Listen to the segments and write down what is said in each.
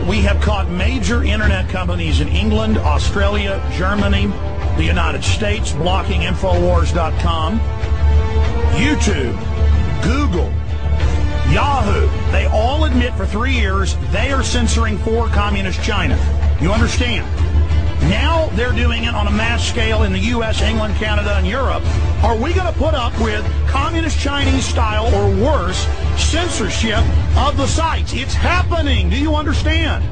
We have caught major internet companies in England, Australia, Germany, the United States blocking Infowars.com, YouTube, Google, Yahoo. They all admit for 3 years they are censoring for communist China. You understand? Now they're doing it on a mass scale in the U.S., England, Canada, and Europe. Are we going to put up with communist Chinese style or worse censorship of the sites? It's happening. Do you understand?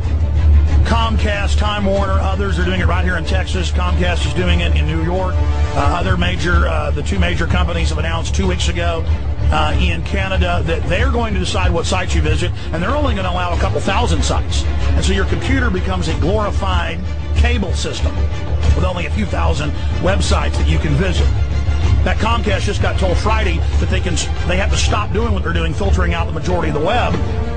Comcast, Time Warner, others are doing it right here in Texas. Comcast is doing it in New York. The two major companies have announced 2 weeks ago in Canada that they're going to decide what sites you visit, and they're only going to allow a couple thousand sites. And so your computer becomes a glorified cable system with only a few thousand websites that you can visit. That Comcast just got told Friday that they have to stop doing what they're doing, filtering out the majority of the web,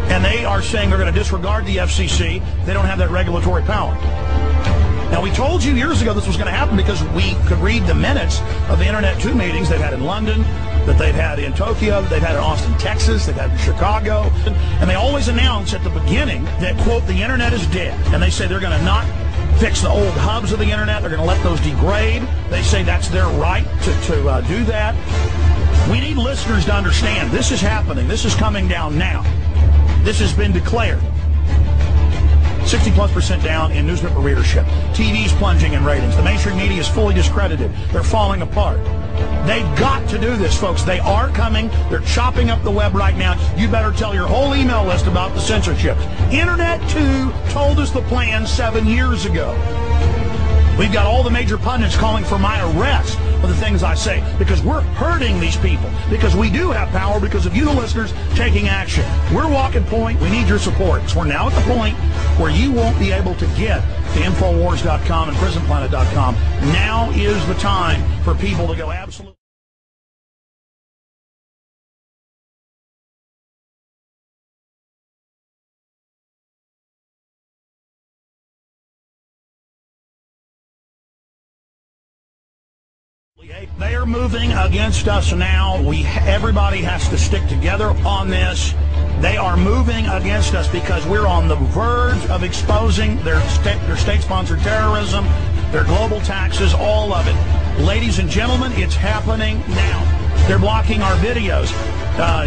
and they are saying they're going to disregard the FCC. They don't have that regulatory power. Now, we told you years ago this was going to happen because we could read the minutes of the Internet 2 meetings they've had in London, that they've had in Tokyo, that they've had in Austin, Texas, they've had in Chicago. And they always announce at the beginning that, quote, the Internet is dead. And they say they're going to not fix the old hubs of the Internet. They're going to let those degrade. They say that's their right to do that. We need listeners to understand this is happening. This is coming down now. This has been declared. 60+% down in newspaper readership. TV's plunging in ratings. The mainstream media is fully discredited. They're falling apart. They've got to do this, folks. They are coming. They're chopping up the web right now. You better tell your whole email list about the censorship. Internet 2 told us the plan 7 years ago. We've got all the major pundits calling for my arrest for the things I say because we're hurting these people, because we do have power because of you, the listeners, taking action. We're walking point. We need your support. So we're now at the point where you won't be able to get to Infowars.com and PrisonPlanet.com. Now is the time for people to go absolutely. They are moving against us now. Everybody has to stick together on this. They are moving against us because we're on the verge of exposing their state-sponsored terrorism, their global taxes, all of it. Ladies and gentlemen, it's happening now. They're blocking our videos.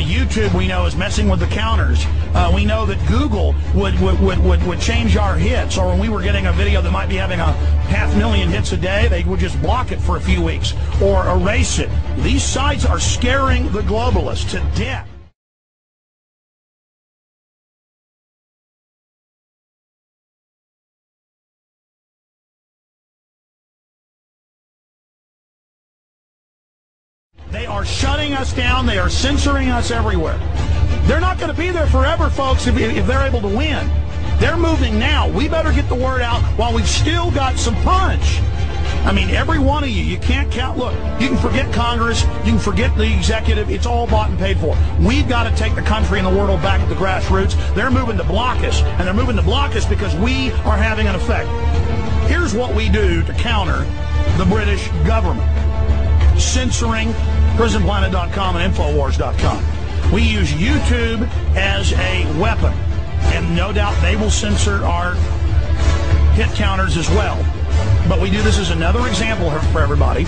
YouTube, we know, is messing with the counters. We know that Google would change our hits, or when we were getting a video that might be having 500,000 hits a day, they would just block it for a few weeks or erase it. These sites are scaring the globalists to death. They are shutting us down. They are censoring us everywhere. They're not going to be there forever, folks, if they're able to win. They're moving now. We better get the word out while we've still got some punch. I mean, every one of you can't count. Look, you can forget Congress. You can forget the executive. It's all bought and paid for. We've got to take the country and the world back at the grassroots. They're moving to block us, and they're moving to block us because we are having an effect. Here's what we do to counter the British government. Censoring PrisonPlanet.com and Infowars.com. We use YouTube as a weapon, and no doubt they will censor our hit counters as well. But we do this as another example for everybody.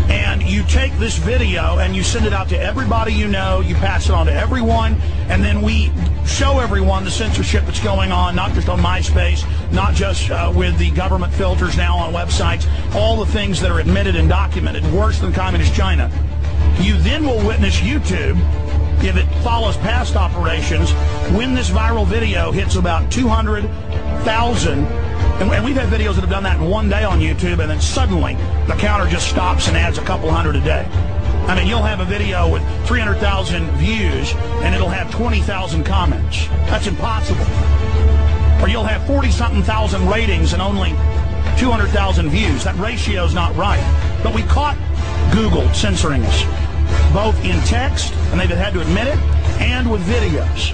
And you take this video and you send it out to everybody you know, you pass it on to everyone, and then we show everyone the censorship that's going on, not just on MySpace, not just with the government filters now on websites, all the things that are admitted and documented, worse than communist China. You then will witness YouTube, if it follows past operations, when this viral video hits about 200,000. And we've had videos that have done that in one day on YouTube, and then suddenly the counter just stops and adds a couple hundred a day. I mean, you'll have a video with 300,000 views, and it'll have 20,000 comments. That's impossible. Or you'll have 40-something thousand ratings and only 200,000 views. That ratio's not right. But we caught Google censoring us, both in text, and they've had to admit it, and with videos.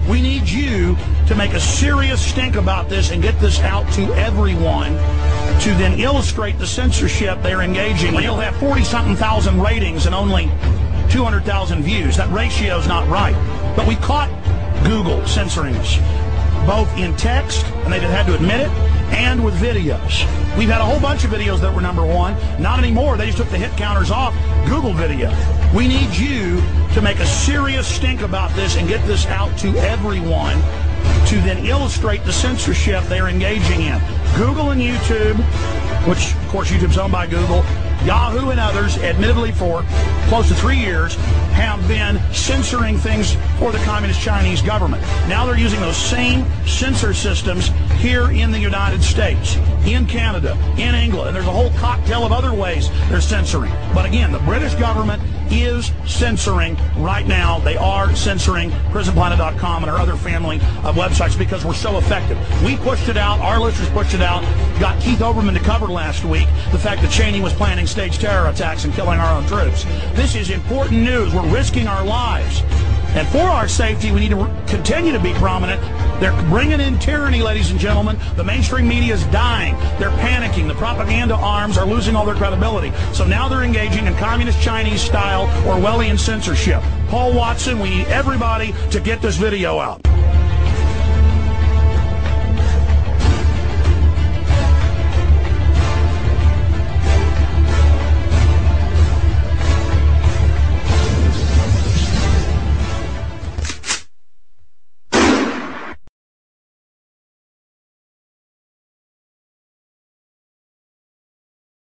We need you to make a serious stink about this and get this out to everyone to then illustrate the censorship they're engaging in. You'll have 40-something thousand ratings and only 200,000 views. That ratio is not right. But we caught Google censoring us, both in text, and they've had to admit it, and with videos. We've had a whole bunch of videos that were #1. Not anymore. They just took the hit counters off Google video. We need you to make a serious stink about this and get this out to everyone to then illustrate the censorship they're engaging in. Google and YouTube, which of course YouTube's owned by Google, Yahoo and others, admittedly for close to 3 years, have been censoring things for the Communist Chinese government. Now they're using those same censor systems here in the United States, in Canada, in England, and there's a whole cocktail of other ways they're censoring. But again, the British government is censoring right now. They are censoring PrisonPlanet.com and our other family of websites because we're so effective. We pushed it out. Our listeners pushed it out. Got Keith Olbermann to cover last week the fact that Cheney was planning staged terror attacks and killing our own troops. This is important news. We're risking our lives. And for our safety, we need to continue to be prominent. They're bringing in tyranny, ladies and gentlemen. The mainstream media is dying. They're panicking. The propaganda arms are losing all their credibility. So now they're engaging in communist Chinese-style Orwellian censorship. Paul Watson, we need everybody to get this video out.